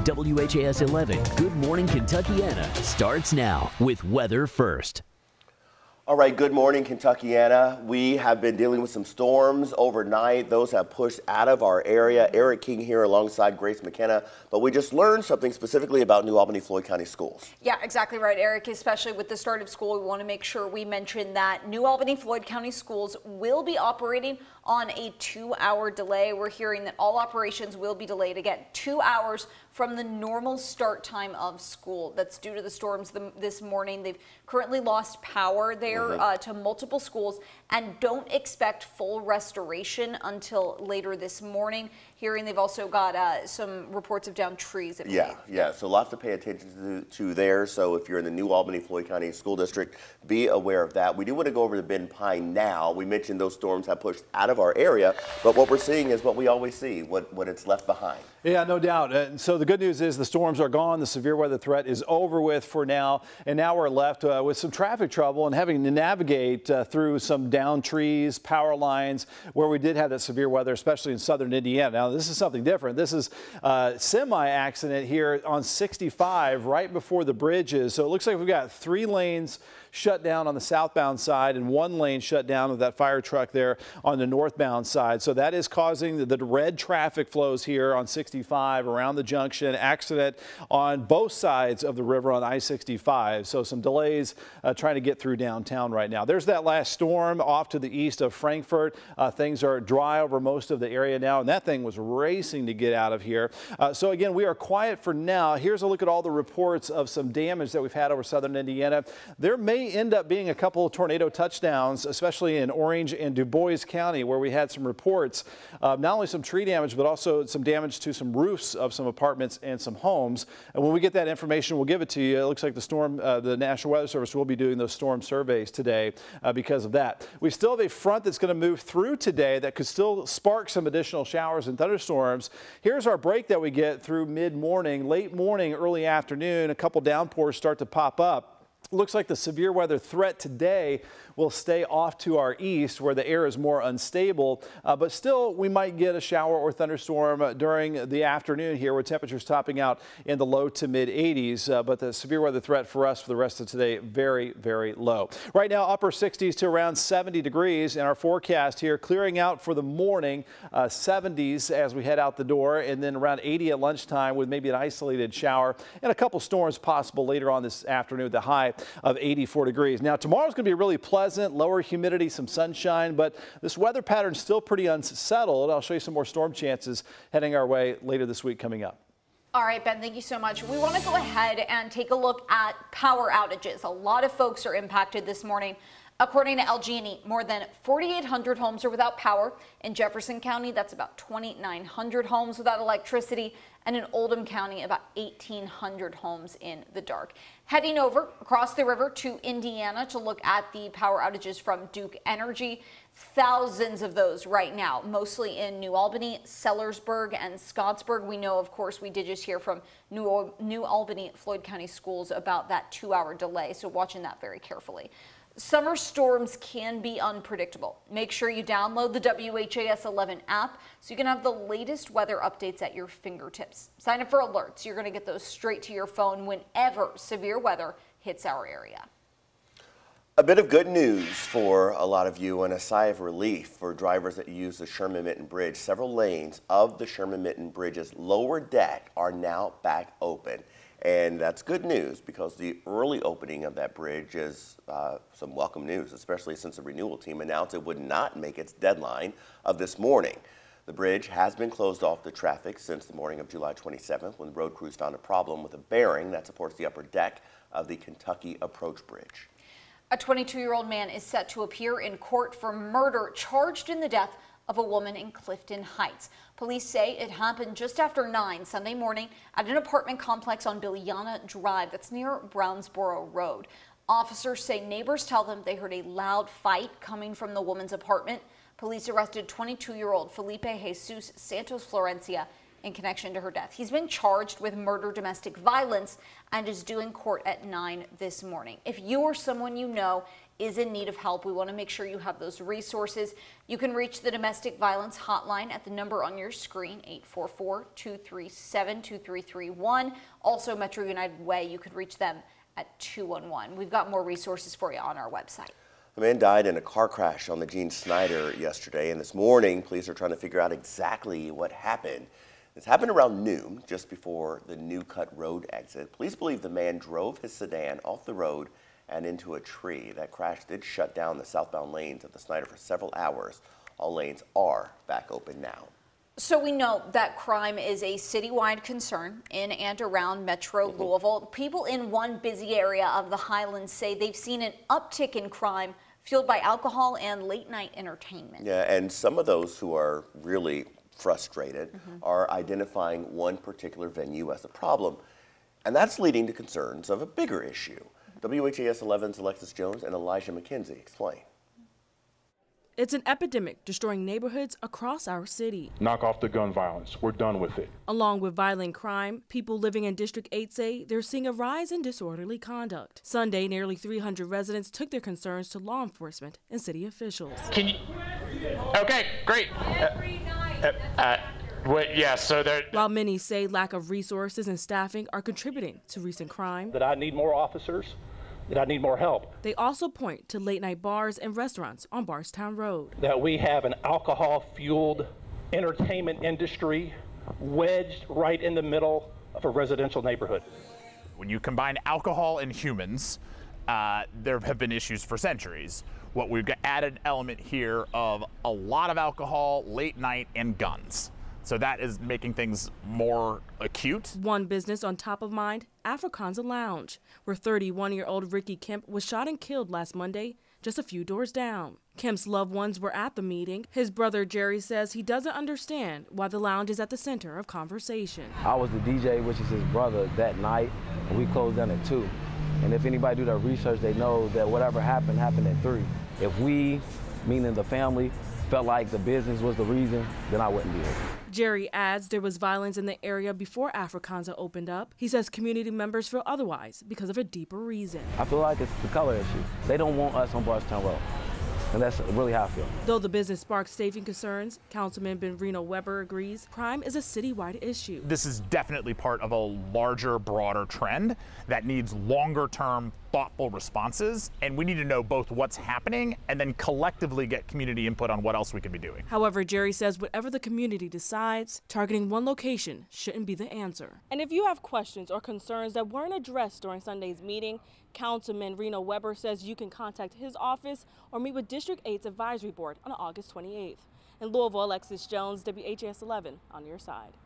WHAS 11 Good Morning Kentuckiana starts now with weather first. All right, good morning, Kentuckiana. We have been dealing with some storms overnight. Those have pushed out of our area. Eric King here alongside Grace McKenna. But we just learned something specifically about New Albany, Floyd County schools. Yeah, exactly right, Eric. Especially with the start of school, we want to make sure we mention that New Albany, Floyd County schools will be operating on a 2-hour delay. We're hearing that all operations will be delayed again 2 hours from the normal start time of school. That's due to the storms this morning. They've currently lost power there to multiple schools and don't expect full restoration until later this morning. Hearing they've also got some reports of downed trees. Yeah. So lots to pay attention to there. So if you're in the New Albany, Floyd County School District, be aware of that. We do want to go over to Bend Pine now. We mentioned those storms have pushed out of our area, but what we're seeing is what we always see, what it's left behind. Yeah, no doubt. So the good news is the storms are gone. The severe weather threat is over with for now. And now we're left with some traffic trouble and having to navigate through some downed trees, power lines, where we did have that severe weather, especially in southern Indiana. Now, this is something different. This is a semi-accident here on 65 right before the bridges. So it looks like we've got 3 lanes shut down on the southbound side and 1 lane shut down with that fire truck there on the northbound side. So that is causing the red traffic flows here on 65 around the junction. Accident on both sides of the river on I-65. So some delays trying to get through downtown right now. There's that last storm off to the east of Frankfort. Things are dry over most of the area now, and that thing was racing to get out of here. So again, we are quiet for now. Here's a look at all the reports of some damage that we've had over southern Indiana. There may end up being a couple of tornado touchdowns, especially in Orange and Du Bois County, where we had some reports of not only some tree damage, but also some damage to some roofs of some apartments and some homes. And when we get that information, we'll give it to you. It looks like the National Weather Service will be doing those storm surveys today because of that. We still have a front that's going to move through today that could still spark some additional showers and thunderstorms. Here's our break that we get through mid-morning, late morning, early afternoon. A couple downpours start to pop up. Looks like the severe weather threat today will stay off to our east where the air is more unstable, but still we might get a shower or thunderstorm during the afternoon here with temperatures topping out in the low to mid 80s, but the severe weather threat for us for the rest of today very, very low. Right now upper 60s to around 70 degrees in our forecast here, clearing out for the morning, 70s as we head out the door, and then around 80 at lunchtime with maybe an isolated shower and a couple storms possible later on this afternoon, the high of 84 degrees. Now tomorrow's going to be really pleasant, lower humidity, some sunshine, but this weather pattern is still pretty unsettled. I'll show you some more storm chances heading our way later this week coming up. All right, Ben, thank you so much. We want to go ahead and take a look at power outages. A lot of folks are impacted this morning. According to LG&E, more than 4,800 homes are without power. In Jefferson County, that's about 2,900 homes without electricity. And in Oldham County, about 1,800 homes in the dark. Heading over across the river to Indiana to look at the power outages from Duke Energy. Thousands of those right now, mostly in New Albany, Sellersburg, and Scottsburg. We know, of course, we did just hear from New Albany, Floyd County schools about that 2-hour delay. So watching that very carefully. Summer storms can be unpredictable. Make sure you download the WHAS 11 app so you can have the latest weather updates at your fingertips. Sign up for alerts. You're going to get those straight to your phone whenever severe weather hits our area. A bit of good news for a lot of you and a sigh of relief for drivers that use the Sherman-Mitten Bridge. Several lanes of the Sherman-Mitten Bridge's lower deck are now back open. And that's good news because the early opening of that bridge is some welcome news, especially since the renewal team announced it would not make its deadline of this morning. The bridge has been closed off to traffic since the morning of July 27th when road crews found a problem with a bearing that supports the upper deck of the Kentucky Approach Bridge. A 22-year-old man is set to appear in court for murder charged in the death of a woman in Clifton Heights. Police say it happened just after 9 Sunday morning at an apartment complex on Billiana Drive that's near Brownsboro Road. Officers say neighbors tell them they heard a loud fight coming from the woman's apartment. Police arrested 22-year-old Felipe Jesus Santos Florencia in connection to her death. He's been charged with murder, domestic violence, and is due in court at 9 this morning. If you or someone you know is in need of help, we want to make sure you have those resources. You can reach the domestic violence hotline at the number on your screen, 844-237-2331. Also, Metro United Way, you could reach them at 211. We've got more resources for you on our website. A man died in a car crash on the Gene Snyder yesterday, and this morning, police are trying to figure out exactly what happened. This happened around noon, just before the New Cut Road exit. Police believe the man drove his sedan off the road and into a tree. That crash did shut down the southbound lanes of the Snyder for several hours. All lanes are back open now. So we know that crime is a citywide concern in and around Metro Louisville. People in one busy area of the Highlands say they've seen an uptick in crime fueled by alcohol and late night entertainment. Yeah, and some of those who are really frustrated are identifying one particular venue as a problem, and that's leading to concerns of a bigger issue. WHAS11's Alexis Jones and Elijah McKenzie explain. It's an epidemic destroying neighborhoods across our city. Knock off the gun violence. We're done with it. Along with violent crime, people living in District 8 say they're seeing a rise in disorderly conduct. Sunday, nearly 300 residents took their concerns to law enforcement and city officials. Can you? Okay, great. While many say lack of resources and staffing are contributing to recent crime, that I need more officers, that I need more help. They also point to late night bars and restaurants on Bardstown Road. That we have an alcohol-fueled entertainment industry wedged right in the middle of a residential neighborhood. When you combine alcohol and humans, there have been issues for centuries. What we've got added element here of a lot of alcohol, late night, and guns. So that is making things more acute. One business on top of mind, Afrikaanse Lounge, where 31-year-old Ricky Kemp was shot and killed last Monday, just a few doors down. Kemp's loved ones were at the meeting. His brother Jerry says he doesn't understand why the lounge is at the center of conversation. I was the DJ, which is his brother, that night, and we closed down at 2. And if anybody do their research, they know that whatever happened at 3. If we, meaning the family, felt like the business was the reason, then I wouldn't be here. Jerry adds there was violence in the area before Afrikaanse opened up. He says community members feel otherwise because of a deeper reason. I feel like it's the color issue. They don't want us on Bardstown Road. And that's really how I feel. Though the business sparks safety concerns, Councilman Benrino Weber agrees crime is a citywide issue. This is definitely part of a larger, broader trend that needs longer-term, thoughtful responses, and we need to know both what's happening and then collectively get community input on what else we could be doing. However, Jerry says whatever the community decides, targeting one location shouldn't be the answer. And if you have questions or concerns that weren't addressed during Sunday's meeting, Councilman Reno Weber says you can contact his office or meet with District 8's Advisory Board on August 28th. In Louisville, Alexis Jones, WHAS 11 on your side.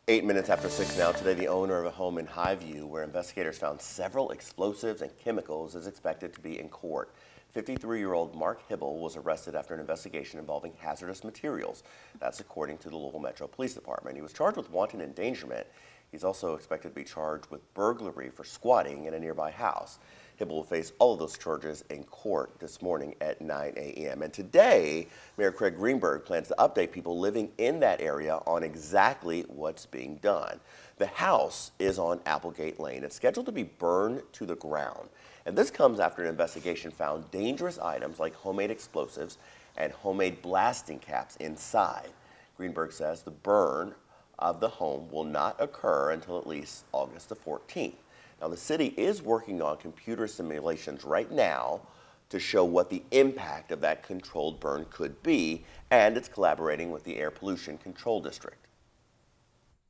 8 minutes after 6 now. Today, the owner of a home in Highview, where investigators found several explosives and chemicals, is expected to be in court. 53-year-old Mark Hibble was arrested after an investigation involving hazardous materials. That's according to the Louisville Metro Police Department. He was charged with wanton endangerment. He's also expected to be charged with burglary for squatting in a nearby house. Hibble will face all of those charges in court this morning at 9 a.m. And today, Mayor Craig Greenberg plans to update people living in that area on exactly what's being done. The house is on Applegate Lane. It's scheduled to be burned to the ground. And this comes after an investigation found dangerous items like homemade explosives and homemade blasting caps inside. Greenberg says the burn of the home will not occur until at least August the 14th. Now, the city is working on computer simulations right now to show what the impact of that controlled burn could be, and it's collaborating with the Air Pollution Control District.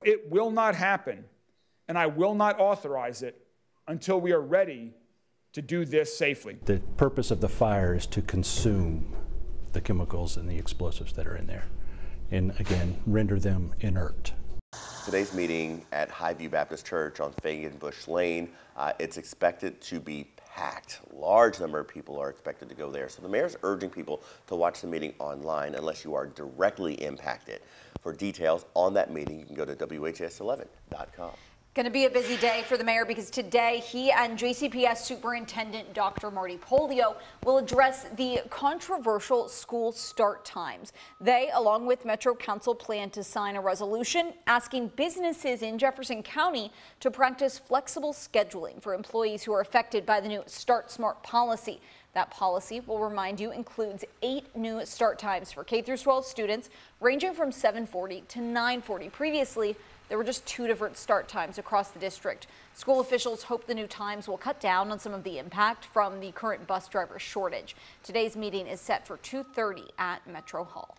It will not happen, and I will not authorize it until we are ready to do this safely. The purpose of the fire is to consume the chemicals and the explosives that are in there, and again, render them inert. Today's meeting at Highview Baptist Church on Fagan Bush Lane, it's expected to be packed. A large number of people are expected to go there. So the mayor's urging people to watch the meeting online unless you are directly impacted. For details on that meeting, you can go to WHAS11.com. Going to be a busy day for the mayor because today he and JCPS Superintendent Dr. Marty Polio will address the controversial school start times. They, along with Metro Council, plan to sign a resolution asking businesses in Jefferson County to practice flexible scheduling for employees who are affected by the new Start Smart policy. That policy, we'll remind you, includes 8 new start times for K-12 students, ranging from 7:40 to 9:40. Previously, there were just 2 different start times across the district. School officials hope the new times will cut down on some of the impact from the current bus driver shortage. Today's meeting is set for 2:30 at Metro Hall.